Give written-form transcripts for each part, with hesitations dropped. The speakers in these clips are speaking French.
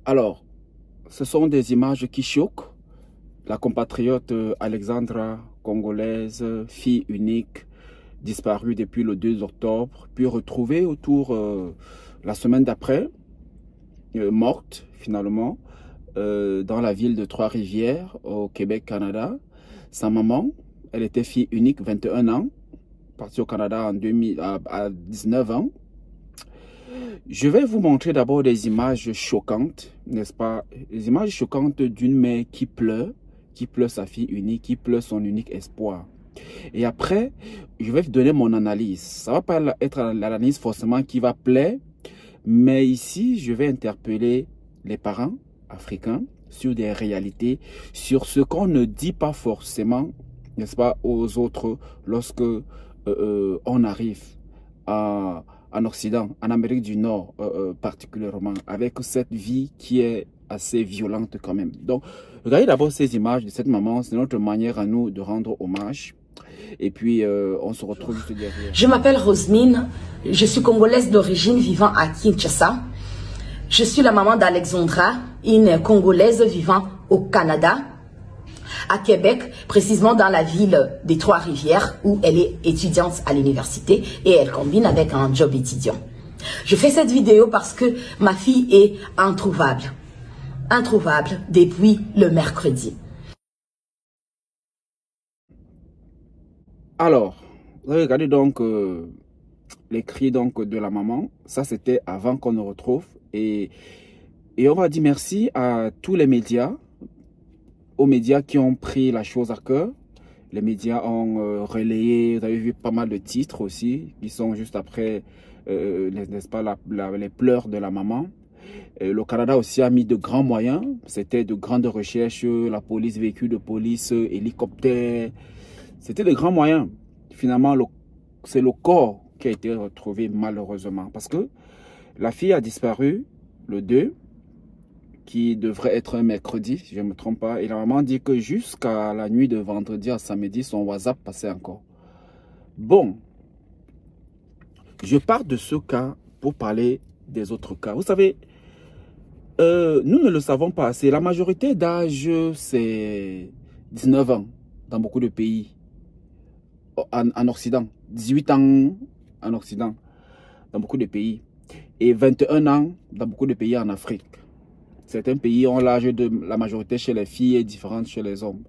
Alors, ce sont des images qui choquent. La compatriote Alexandra, congolaise, fille unique, disparue depuis le 2 octobre, puis retrouvée autour la semaine d'après, morte finalement, dans la ville de Trois-Rivières, au Québec, Canada. Sa maman, elle était fille unique, 21 ans, partie au Canada à 19 ans. Je vais vous montrer d'abord des images choquantes, n'est-ce pas? Des images choquantes d'une mère qui pleure sa fille unique, qui pleure son unique espoir. Et après, je vais vous donner mon analyse. Ça ne va pas être l'analyse forcément qui va plaire, mais ici, je vais interpeller les parents africains sur des réalités, sur ce qu'on ne dit pas forcément, n'est-ce pas, aux autres lorsque on arrive en Occident, en Amérique du Nord particulièrement, avec cette vie qui est assez violente quand même. Donc, regardez d'abord ces images de cette maman, c'est notre manière à nous de rendre hommage. Et puis, on se retrouve juste derrière. Je m'appelle Rosemine, je suis congolaise d'origine vivant à Kinshasa. Je suis la maman d'Alexandra, une congolaise vivant au Canada, à Québec, précisément dans la ville des Trois-Rivières, où elle est étudiante à l'université et elle combine avec un job étudiant. Je fais cette vidéo parce que ma fille est introuvable. Introuvable depuis le mercredi. Alors, vous avez regardé donc les cris donc, de la maman. Ça, c'était avant qu'on nous retrouve. Et on va dire merci à tous les médias, aux médias qui ont pris la chose à cœur. Les médias ont relayé, vous avez vu pas mal de titres aussi, qui sont juste après, n'est-ce pas, les pleurs de la maman. Le Canada aussi a mis de grands moyens. C'était de grandes recherches, la police, véhicules de police, hélicoptères. C'était de grands moyens. Finalement, c'est le corps qui a été retrouvé malheureusement. Parce que la fille a disparu le 2, qui devrait être un mercredi, si je ne me trompe pas. Et la maman dit que jusqu'à la nuit de vendredi à samedi, son WhatsApp passait encore. Bon, je pars de ce cas pour parler des autres cas. Vous savez, nous ne le savons pas assez. La majorité d'âge, c'est 19 ans dans beaucoup de pays. En Occident, 18 ans en Occident, dans beaucoup de pays, et 21 ans dans beaucoup de pays en Afrique. Certains pays ont l'âge de la majorité chez les filles et différente chez les hommes.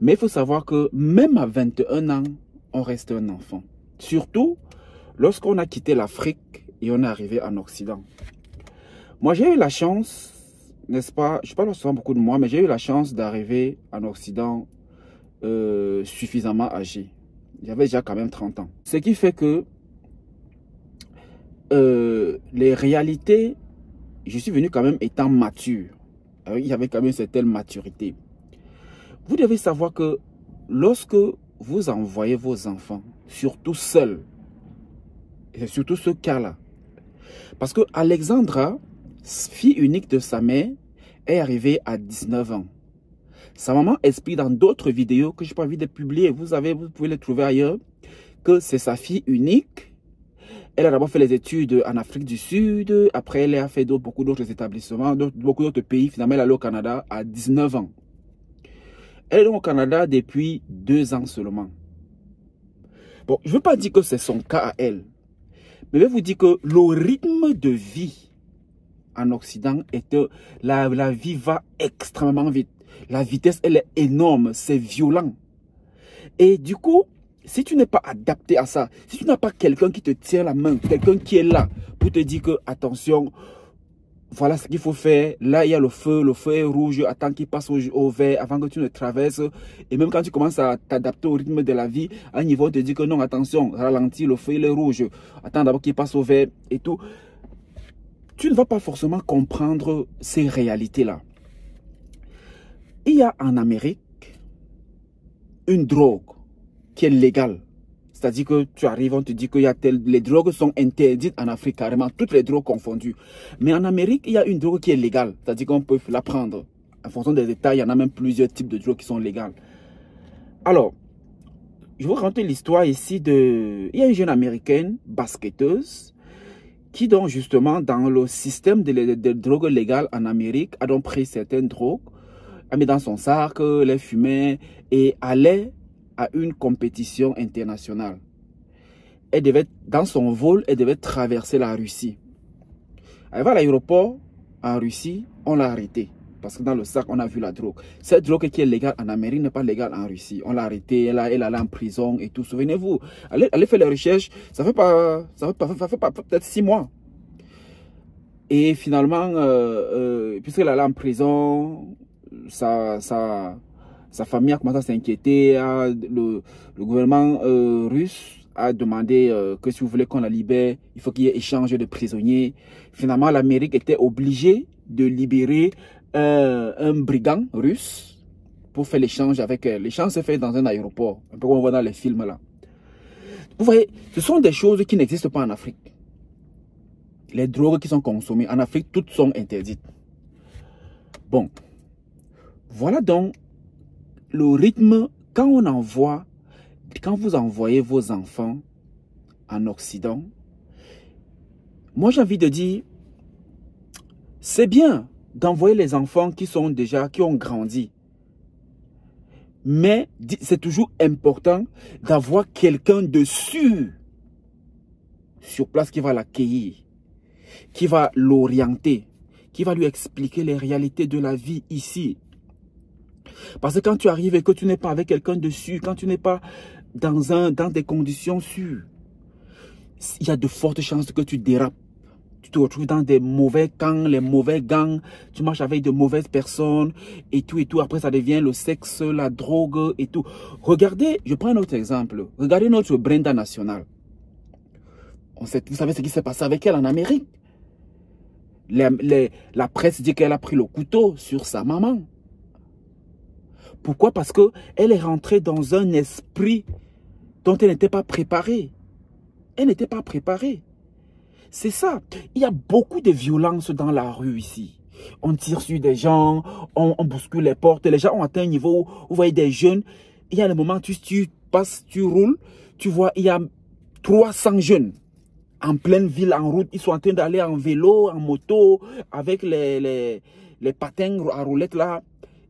Mais il faut savoir que même à 21 ans, on reste un enfant. Surtout lorsqu'on a quitté l'Afrique et on est arrivé en Occident. Moi, j'ai eu la chance, n'est-ce pas, je parle souvent beaucoup de moi, mais j'ai eu la chance d'arriver en Occident suffisamment âgé. J'avais déjà quand même 30 ans. Ce qui fait que les réalités, je suis venu quand même étant mature. Il y avait quand même une certaine maturité. Vous devez savoir que lorsque vous envoyez vos enfants, surtout seuls, et c'est surtout ce cas-là, parce que Alexandra, fille unique de sa mère, est arrivée à 19 ans. Sa maman explique dans d'autres vidéos que je n'ai pas envie de publier, vous pouvez les trouver ailleurs, que c'est sa fille unique. Elle a d'abord fait les études en Afrique du Sud, après elle a fait beaucoup d'autres établissements, beaucoup d'autres pays. Finalement, elle est allée au Canada à 19 ans. Elle est donc au Canada depuis 2 ans seulement. Bon, je ne veux pas dire que c'est son cas à elle, mais je vais vous dire que le rythme de vie en Occident est que la vie va extrêmement vite. La vitesse, elle est énorme, c'est violent. Et du coup, si tu n'es pas adapté à ça, si tu n'as pas quelqu'un qui te tient la main, quelqu'un qui est là pour te dire que, attention, voilà ce qu'il faut faire, là il y a le feu est rouge, attends qu'il passe au vert avant que tu ne traverses. Et même quand tu commences à t'adapter au rythme de la vie, à un niveau, on te dit que non, attention, ralentis, le feu il est rouge, attends d'abord qu'il passe au vert et tout. Tu ne vas pas forcément comprendre ces réalités-là. Il y a en Amérique une drogue qui est légale. C'est-à-dire que tu arrives, on te dit que les drogues sont interdites en Afrique carrément, toutes les drogues confondues. Mais en Amérique, il y a une drogue qui est légale. C'est-à-dire qu'on peut la prendre. En fonction des détails, il y en a même plusieurs types de drogues qui sont légales. Alors, je vous raconter l'histoire ici de... Il y a une jeune américaine, basketteuse, qui donc justement dans le système de drogue légale en Amérique a donc pris certaines drogues, a mis dans son sac, les fumait et allait à une compétition internationale. Elle devait, dans son vol, elle devait traverser la Russie. Elle va à l'aéroport en Russie, on l'a arrêtée. Parce que dans le sac, on a vu la drogue. Cette drogue qui est légale en Amérique n'est pas légale en Russie. On l'a arrêtée, elle allait en prison et tout. Souvenez-vous, allez faire les recherches, ça fait pas peut-être 6 mois. Et finalement, puisqu'elle allait en prison, sa famille a commencé à s'inquiéter. Le gouvernement russe a demandé que si vous voulez qu'on la libère, il faut qu'il y ait échange de prisonniers. Finalement, l'Amérique était obligée de libérer un brigand russe pour faire l'échange avec elle. L'échange se fait dans un aéroport, un peu comme on voit dans les films là. Vous voyez, ce sont des choses qui n'existent pas en Afrique. Les drogues qui sont consommées en Afrique, toutes sont interdites. Bon, voilà donc le rythme quand vous envoyez vos enfants en Occident. Moi, j'ai envie de dire, c'est bien d'envoyer les enfants qui ont grandi. Mais c'est toujours important d'avoir quelqu'un de sûr sur place qui va l'accueillir, qui va l'orienter, qui va lui expliquer les réalités de la vie ici. Parce que quand tu arrives et que tu n'es pas avec quelqu'un de sûr, quand tu n'es pas dans des conditions sûres, il y a de fortes chances que tu dérapes. Tu te retrouves dans des mauvais camps, les mauvais gangs, tu marches avec de mauvaises personnes et tout et tout. Après, ça devient le sexe, la drogue et tout. Regardez, je prends un autre exemple. Regardez notre Brenda National. Vous savez ce qui s'est passé avec elle en Amérique. La presse dit qu'elle a pris le couteau sur sa maman. Pourquoi? Parce qu'elle est rentrée dans un esprit dont elle n'était pas préparée. Elle n'était pas préparée. C'est ça. Il y a beaucoup de violence dans la rue ici. On tire sur des gens, on bouscule les portes. Les gens ont atteint un niveau où vous voyez des jeunes. Il y a le moment où tu passes, tu roules, tu vois, il y a 300 jeunes en pleine ville, en route. Ils sont en train d'aller en vélo, en moto, avec les patins à roulettes là.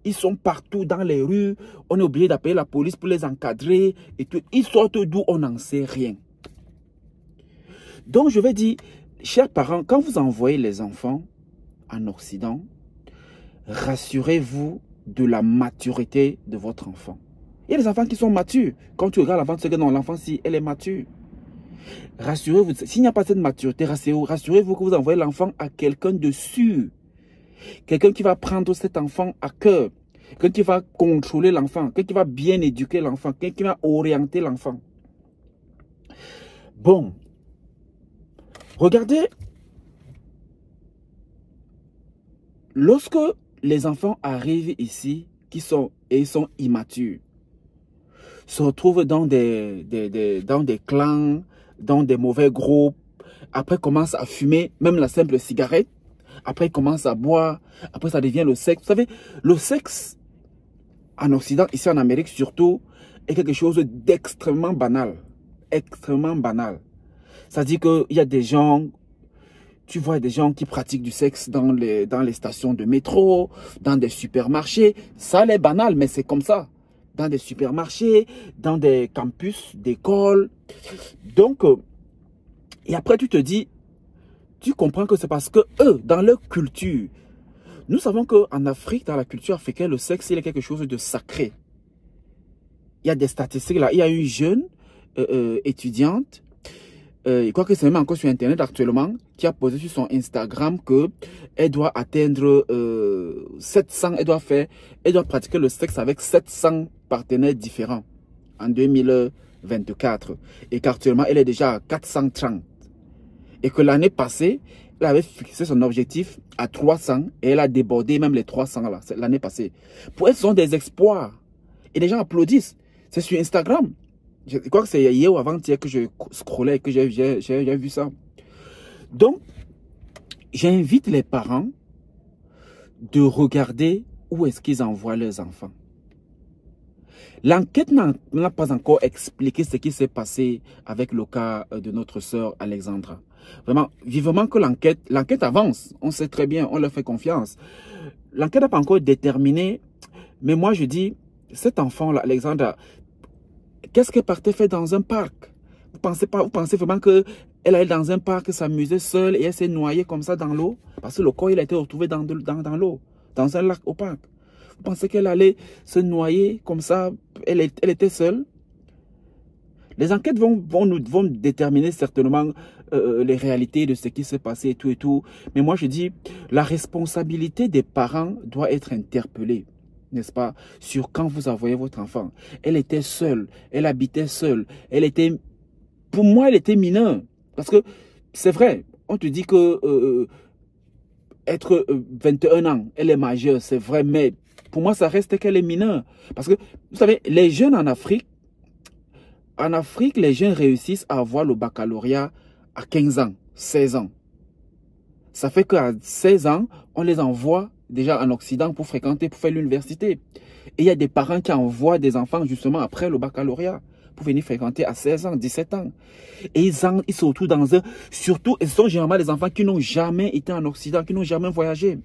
Ils sont partout dans les rues. On est obligé d'appeler la police pour les encadrer. Et tout. Ils sortent d'où on n'en sait rien. Donc, je vais dire, chers parents, quand vous envoyez les enfants en Occident, rassurez-vous de la maturité de votre enfant. Il y a des enfants qui sont matures. Quand tu regardes l'enfant, tu sais que non, l'enfant, si elle est mature. Rassurez-vous, s'il n'y a pas cette maturité, rassurez-vous que vous envoyez l'enfant à quelqu'un de sûr. Quelqu'un qui va prendre cet enfant à cœur. Quelqu'un qui va contrôler l'enfant. Quelqu'un qui va bien éduquer l'enfant. Quelqu'un qui va orienter l'enfant. Bon. Regardez, lorsque les enfants arrivent ici, ils sont immatures, se retrouvent dans des clans, dans des mauvais groupes, après commencent à fumer, même la simple cigarette, après ils commencent à boire, après ça devient le sexe. Vous savez, le sexe en Occident, ici en Amérique surtout, est quelque chose d'extrêmement banal, extrêmement banal. C'est-à-dire qu'il y a des gens, tu vois des gens qui pratiquent du sexe dans les stations de métro, dans des supermarchés. Ça, c'est banal, mais c'est comme ça. Dans des supermarchés, dans des campus d'école. Donc, et après tu te dis, tu comprends que c'est parce que eux, dans leur culture, nous savons qu'en Afrique, dans la culture africaine, le sexe, il est quelque chose de sacré. Il y a des statistiques là. Il y a une jeune étudiante, je crois que c'est même encore sur Internet actuellement, qui a posé sur son Instagram qu'elle doit atteindre 700, elle doit pratiquer le sexe avec 700 partenaires différents en 2024. Et qu'actuellement, elle est déjà à 430. Et que l'année passée, elle avait fixé son objectif à 300 et elle a débordé même les 300 là, l'année passée. Pour elle, ce sont des exploits. Et les gens applaudissent. C'est sur Instagram. Je crois que c'est hier ou avant-hier que je scrollais et que j'ai vu ça. Donc, j'invite les parents de regarder où est-ce qu'ils envoient leurs enfants. L'enquête n'a pas encore expliqué ce qui s'est passé avec le cas de notre sœur Alexandra. vraiment, vivement que l'enquête avance. On sait très bien, on leur fait confiance. L'enquête n'a pas encore déterminé, mais moi je dis, cet enfant-là, Alexandra, qu'est-ce qu'elle partait faire dans un parc? Vous pensez vraiment qu'elle allait dans un parc s'amuser seule et elle s'est noyée comme ça dans l'eau? Parce que le corps, il a été retrouvé dans l'eau, dans un lac au parc. Vous pensez qu'elle allait se noyer comme ça? Elle était seule? Les enquêtes vont déterminer certainement les réalités de ce qui s'est passé et tout. Mais moi, je dis, la responsabilité des parents doit être interpellée, n'est-ce pas, sur quand vous envoyez votre enfant. Elle était seule, elle habitait seule, pour moi, elle était mineure. Parce que c'est vrai, on te dit que être 21 ans, elle est majeure, c'est vrai, mais pour moi, ça reste qu'elle est mineure. Parce que, vous savez, les jeunes en Afrique, les jeunes réussissent à avoir le baccalauréat à 15 ans, 16 ans. Ça fait qu'à 16 ans, on les envoie déjà en Occident pour faire l'université. Et il y a des parents qui envoient des enfants justement après le baccalauréat pour venir fréquenter à 16 ans, 17 ans. Et ils sont surtout surtout, ils sont généralement des enfants qui n'ont jamais été en Occident, qui n'ont jamais voyagé.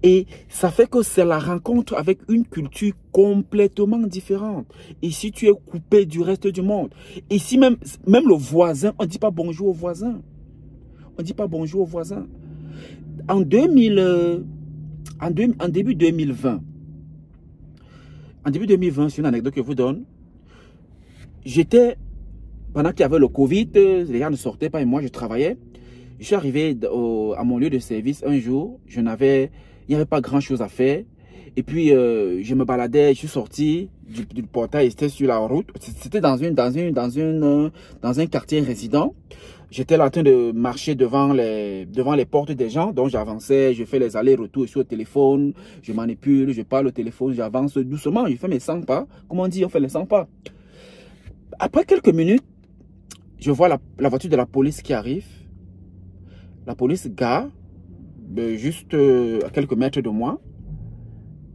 Et ça fait que c'est la rencontre avec une culture complètement différente. Ici, tu es coupé du reste du monde. Ici, même le voisin, on ne dit pas bonjour au voisin. On ne dit pas bonjour au voisin. En début 2020, c'est une anecdote que je vous donne. Pendant qu'il y avait le Covid, les gens ne sortaient pas et moi je travaillais. Je suis arrivé à mon lieu de service un jour, il n'y avait pas grand chose à faire. Et puis je me baladais, je suis sorti du portail, c'était sur la route. C'était dans un quartier résident. J'étais là en train de marcher devant les portes des gens. Donc j'avançais, je fais les allers-retours, je suis au téléphone, je manipule, je parle au téléphone, j'avance doucement, je fais mes 100 pas. Comment on dit, on fait les 100 pas. Après quelques minutes, je vois la voiture de la police qui arrive. La police gare, juste à quelques mètres de moi.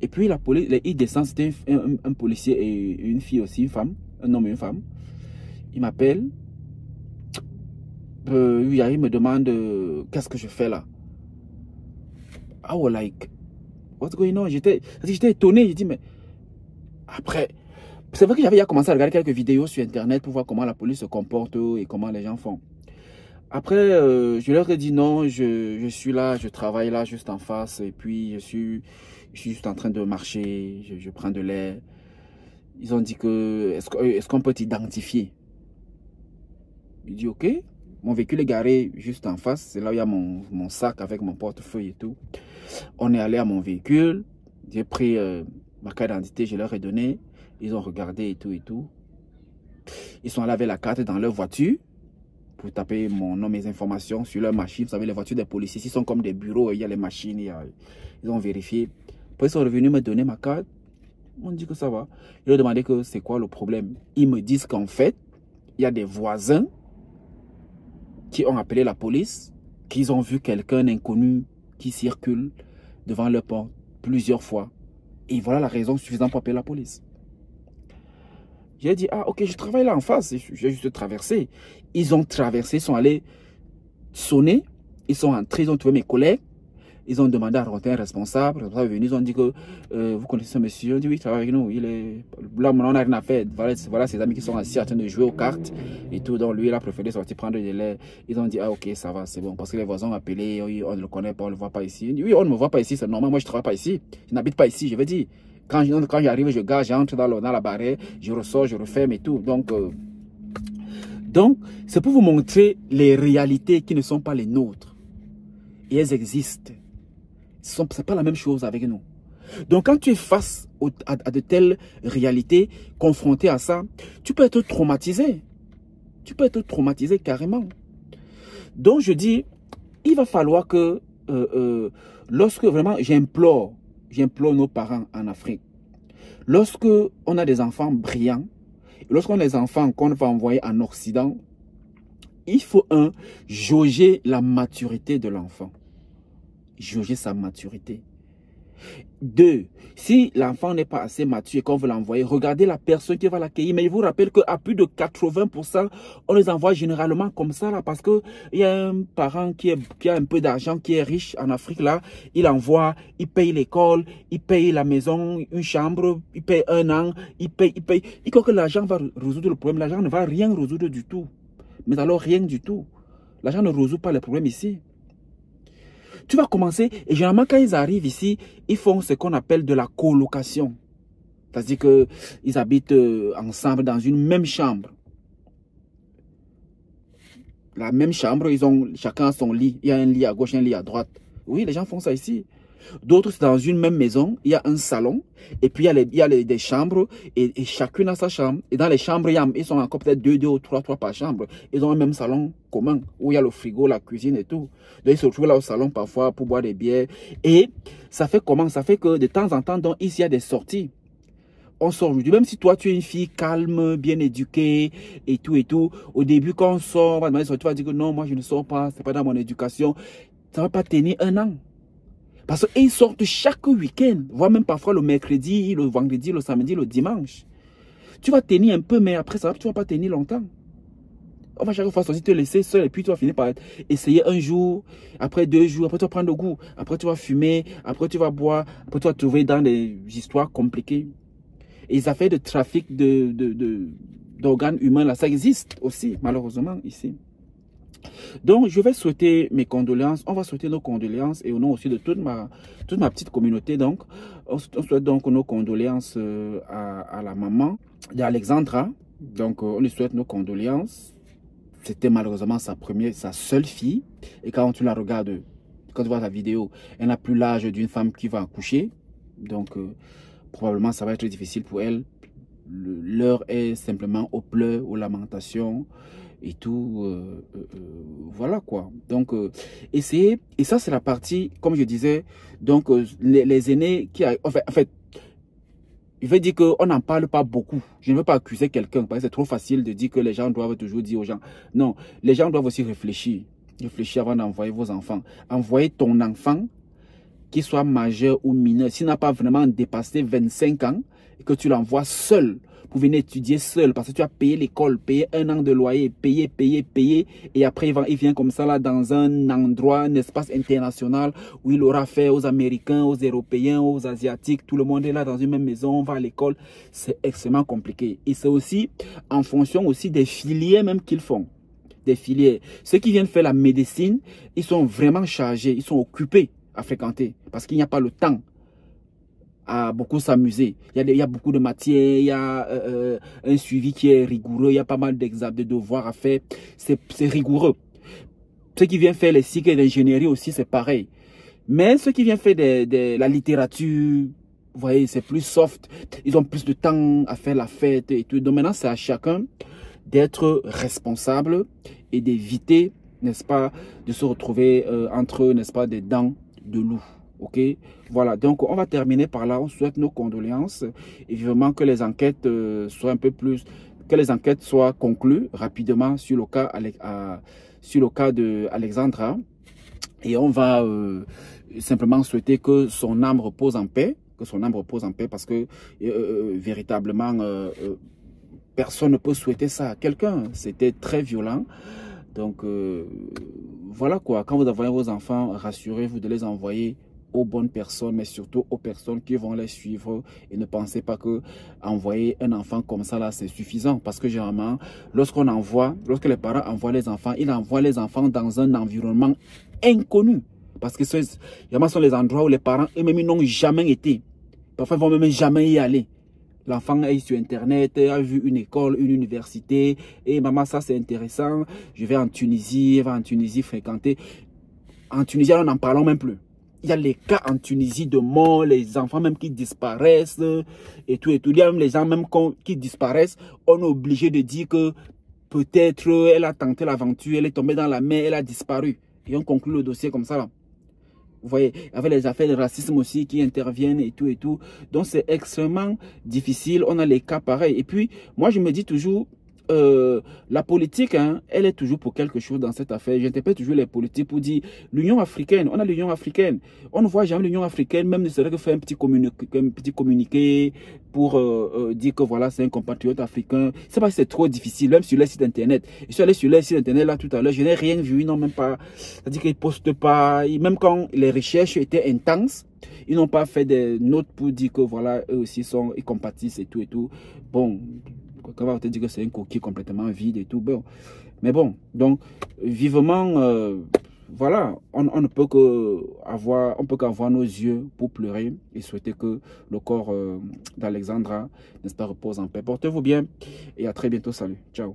Et puis la police, il descend, c'était un policier et une fille aussi, une femme, un homme et une femme. Il m'appelle. Il me demande qu'est-ce que je fais là. I was like, what's going on? J'étais étonné. J'ai dit, mais après, c'est vrai que j'avais commencé à regarder quelques vidéos sur internet pour voir comment la police se comporte et comment les gens font. Après, je leur ai dit non, je suis là, je travaille là, juste en face. Et puis, je suis juste en train de marcher, je prends de l'air. Ils ont dit que, est-ce qu'on peut t'identifier? Il dit, ok. Mon véhicule est garé juste en face. C'est là où il y a mon sac avec mon portefeuille et tout. On est allé à mon véhicule. J'ai pris ma carte d'identité, je leur ai donné. Ils ont regardé et tout et tout. Ils sont allés avec la carte dans leur voiture pour taper mon nom, mes informations sur leur machine. Vous savez, les voitures des policiers, ils sont comme des bureaux, il y a les machines, ils ont vérifié. Puis ils sont revenus me donner ma carte. On dit que ça va. Je leur ai demandé que c'est quoi le problème. Ils me disent qu'en fait, il y a des voisins qui ont appelé la police, qu'ils ont vu quelqu'un inconnu qui circule devant leur porte plusieurs fois. Et voilà la raison suffisante pour appeler la police. J'ai dit, ah ok, je travaille là en face, j'ai juste traversé. Ils ont traversé, ils sont allés sonner, ils sont entrés, ils ont trouvé mes collègues, ils ont demandé à rencontrer un responsable. Le responsable est venu, ils ont dit que vous connaissez ce monsieur. On dit oui, il travaille avec nous, il est là, on n'a rien à faire. Voilà ses amis qui sont assis en train de jouer aux cartes et tout. Donc lui, il a préféré sortir prendre des laits. Ils ont dit, ah ok, ça va, c'est bon. Parce que les voisins ont appelé, oui, on ne le connaît pas, on ne le voit pas ici. Oui, on ne me voit pas ici, c'est normal, moi je ne travaille pas ici. Je n'habite pas ici, je veux dire. Quand j'arrive, je gare, j'entre dans la barrière, je ressors, je referme et tout. Donc c'est pour vous montrer les réalités qui ne sont pas les nôtres. Et elles existent. Ce n'est pas la même chose avec nous. Donc quand tu es face à de telles réalités, confronté à ça, tu peux être traumatisé. Tu peux être traumatisé carrément. Donc je dis, il va falloir que, lorsque vraiment j'implore nos parents en Afrique, lorsque on a des enfants brillants, lorsqu'on a des enfants qu'on va envoyer en Occident, il faut jauger la maturité de l'enfant. Jauger sa maturité. 2, si l'enfant n'est pas assez mature et qu'on veut l'envoyer, regardez la personne qui va l'accueillir. Mais je vous rappelle qu'à plus de 80%, on les envoie généralement comme ça, là, parce qu'il y a un parent qui a un peu d'argent, qui est riche en Afrique, là, il envoie, il paye l'école, il paye la maison, une chambre, il paye 1 an, il paye. Il croit que l'argent va résoudre le problème. L'argent ne va rien résoudre du tout. Mais alors, rien du tout. L'argent ne résout pas les problèmes ici. Tu vas commencer, et généralement quand ils arrivent ici, ils font ce qu'on appelle de la colocation. C'est-à-dire qu'ils habitent ensemble dans une même chambre. La même chambre, ils ont chacun son lit. Il y a un lit à gauche, un lit à droite. Oui, les gens font ça ici. D'autres, c'est dans une même maison, il y a un salon, et puis il y a des chambres, et chacune a sa chambre. Et dans les chambres, ils sont encore peut-être 2 ou 3 par chambre. Ils ont un même salon commun, où il y a le frigo, la cuisine et tout. Donc ils se retrouvent là au salon parfois pour boire des bières. Et ça fait comment? Ça fait que de temps en temps, donc, ici, il y a des sorties. On sort aujourd'hui, même si toi tu es une fille calme, bien éduquée et tout, au début quand on sort, on va demander, tu vas dire que non, moi je ne sors pas, c'est pas dans mon éducation. Ça ne va pas tenir 1 an. Parce qu'ils sortent chaque week-end, voire même parfois le mercredi, le vendredi, le samedi, le dimanche. Tu vas tenir un peu, mais après ça, tu ne vas pas tenir longtemps. On va chaque fois aussi te laisser seul et puis tu vas finir par essayer un jour, après 2 jours, après tu vas prendre le goût, après tu vas fumer, après tu vas boire, après tu vas te trouver dans des histoires compliquées. Et les affaires de trafic d'organes humains, là, ça existe aussi, malheureusement, ici. Donc, je vais souhaiter mes condoléances. On va souhaiter nos condoléances et au nom aussi de toute ma petite communauté. Donc, on souhaite donc nos condoléances à la maman d'Alexandra. Donc, on lui souhaite nos condoléances. C'était malheureusement sa seule fille. Et quand tu la regardes, quand tu vois la vidéo, elle n'a plus l'âge d'une femme qui va accoucher. Donc, probablement, ça va être difficile pour elle. L'heure est simplement aux pleurs, aux lamentations. Et tout, voilà quoi. Donc, essayer, et ça c'est la partie, comme je disais, donc les aînés qui, en fait, je veux dire qu'on n'en parle pas beaucoup. Je ne veux pas accuser quelqu'un, parce que c'est trop facile de dire que les gens doivent toujours dire aux gens. Non, les gens doivent aussi réfléchir. Réfléchir avant d'envoyer vos enfants. Envoyer ton enfant, qu'il soit majeur ou mineur, s'il n'a pas vraiment dépassé 25 ans, et que tu l'envoies seul, pour venir étudier seul, parce que tu as payé l'école, payé 1 an de loyer, payé, et après il vient comme ça là dans un endroit, un espace international où il aura fait aux Américains, aux Européens, aux Asiatiques, tout le monde est là dans une même maison, on va à l'école, c'est extrêmement compliqué. Et c'est aussi en fonction aussi des filières même qu'ils font, des filières. Ceux qui viennent faire la médecine, ils sont vraiment chargés, ils sont occupés à fréquenter, parce qu'il n'y a pas le temps à beaucoup s'amuser. Il y a beaucoup de matières, il y a un suivi qui est rigoureux, il y a pas mal d'examens, de devoirs à faire. C'est rigoureux. Ceux qui viennent faire les cycles d'ingénierie aussi, c'est pareil. Mais ceux qui viennent faire la littérature, vous voyez, c'est plus soft. Ils ont plus de temps à faire la fête et tout. Donc maintenant, c'est à chacun d'être responsable et d'éviter, n'est-ce pas, de se retrouver entre, n'est-ce pas, des dents de loup. Ok, voilà, donc on va terminer par là. On souhaite nos condoléances et vivement que les enquêtes soient un peu plus, que les enquêtes soient conclues rapidement sur le cas de Alexandra. Et on va simplement souhaiter que son âme repose en paix, parce que véritablement personne ne peut souhaiter ça à quelqu'un. C'était très violent. Donc voilà quoi. Quand vous envoyez vos enfants, rassurez-vous de les envoyer aux bonnes personnes, mais surtout aux personnes qui vont les suivre, et ne pensez pas que envoyer un enfant comme ça là c'est suffisant, parce que généralement lorsque les parents envoient les enfants, ils envoient les enfants dans un environnement inconnu, parce que généralement sont les endroits où les parents eux-mêmes n'ont jamais été, parfois ils vont même jamais y aller. L'enfant est sur internet, a vu une école, une université, et maman ça c'est intéressant, je vais en Tunisie, fréquenter. En Tunisie on n'en parlons même plus. Il y a les cas en Tunisie de mort, les enfants même qui disparaissent et tout. Il y a même les gens même qui disparaissent. On est obligé de dire que peut-être elle a tenté l'aventure, elle est tombée dans la mer, elle a disparu. Et on conclut le dossier comme ça là. Vous voyez, avec les affaires de racisme aussi qui interviennent et tout. Donc c'est extrêmement difficile. On a les cas pareils. Et puis, moi je me dis toujours, la politique, hein, elle est toujours pour quelque chose dans cette affaire. J'interpelle toujours les politiques pour dire l'Union africaine, on a l'Union africaine. On ne voit jamais l'Union africaine, même ne serait que faire un petit communiqué pour dire que voilà, c'est un compatriote africain. C'est pas que c'est trop difficile, même sur les sites internet. Je suis allé sur les sites internet là tout à l'heure, je n'ai rien vu, non, même pas. C'est-à-dire qu'ils ne postent pas, même quand les recherches étaient intenses, ils n'ont pas fait des notes pour dire que voilà, eux aussi ils compatissent et tout et tout. Bon. Quand on va te dire que c'est un coquille complètement vide et tout, bon. Mais bon, donc, vivement, voilà, on ne peut qu'avoir nos yeux pour pleurer et souhaiter que le corps d'Alexandra, n'est-ce pas, repose en paix. Portez-vous bien et à très bientôt. Salut. Ciao.